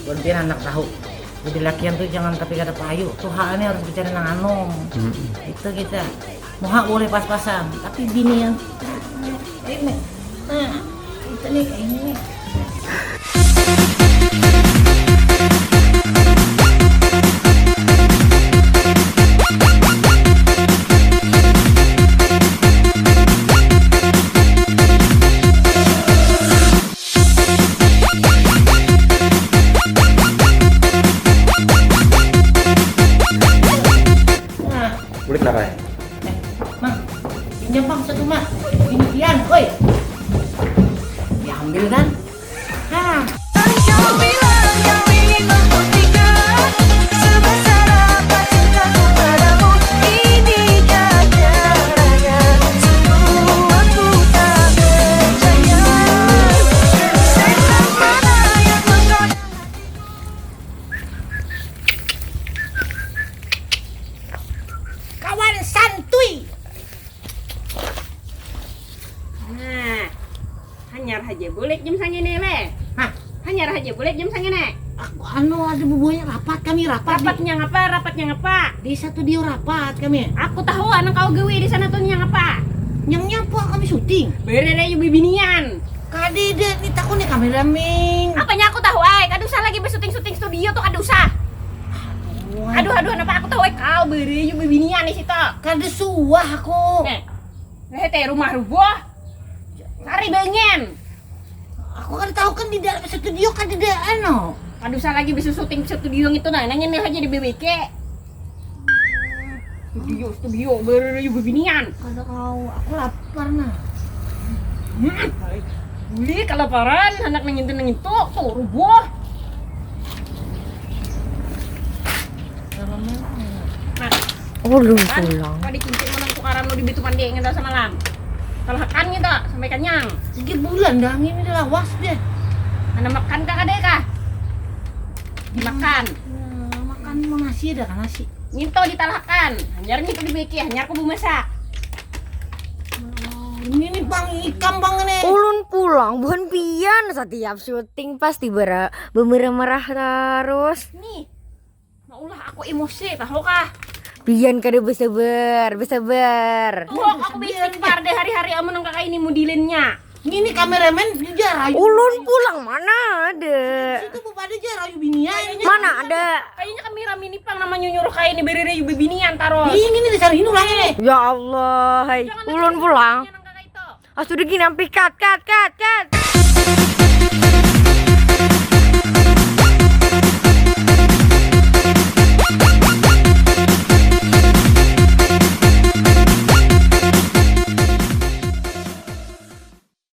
Gantian anak tahu. Jadi lakian tuh jangan tapi kata payu. Tuh hak ini harus bicara nang anom. Itu kita. Mau hak boleh pas-pasan, tapi bini yang ini. Nah, itu nih kayak ini. Boleh kenapa ya? Mang, pinjam bang satu mak. Ini pian, woi. Diambil kan? Hah. Kawan santuy. Nah, hanyar aja boleh jam sangene le. Hah? Hanyar aja boleh jam sangene. Aku ada bubunya rapat kami rapat. Rapatnya ngapa? Rapatnya ngapa? Di satu dia rapat kami. Aku tahu anak kau gawe di sana tuh nyang apa? Yang nyapa kami syuting. Berere yu bibinian. Kadede nih takut nih kameramen. Apanya aku tahu ay, kadusa lagi bersyuting studio tuh kadusa. Aduh, kenapa aku tahu ay kau berere yu bibinian di situ. Kade suah aku. Teh rumah rubuh. Cari bengen. Aku kan tahu kan di dalam studio kadede ano. Kadusa lagi bisa syuting studio itu nah, nanya nih aja di BBK. Studio berere yu bibinian. Kada kau, aku lapar nah. Beli kelaparan, anak nengin tuh rubuh. Belum Kan, pulang. kau dicincin menang tukaran lo di Bitu Pandi ngedal semalam. Kalau makan gitu, sampai kenyang. 3 bulan dah ini dah lawas deh. Anda makan kah kadek kah? Dimakan. Makan mau nasi ada kan nasi. Nyito ditalahkan. Hanyar nyito dibeki, hanyar kubu masak. Ini nih bang ikan bang ini. Ulun pulang bukan pian setiap syuting pasti bemerah-merah terus. Nih, maulah aku emosi, tahu kah? Pian kada bersabar. Oh, aku bisa istighfar deh hari-hari amun kakak ini modelinnya. Ini kameramen juga rayu. Ulun pulang mana ada. Itu pada aja rayu binian. Mana ada. Kayaknya kami mini pang namanya nyuruh kayak ini berere yu bibinian taruh. Ini nih di sana ini ulang ini. Ya Allah, hai. Ulun pulang. Ah sudah gini sampai cut.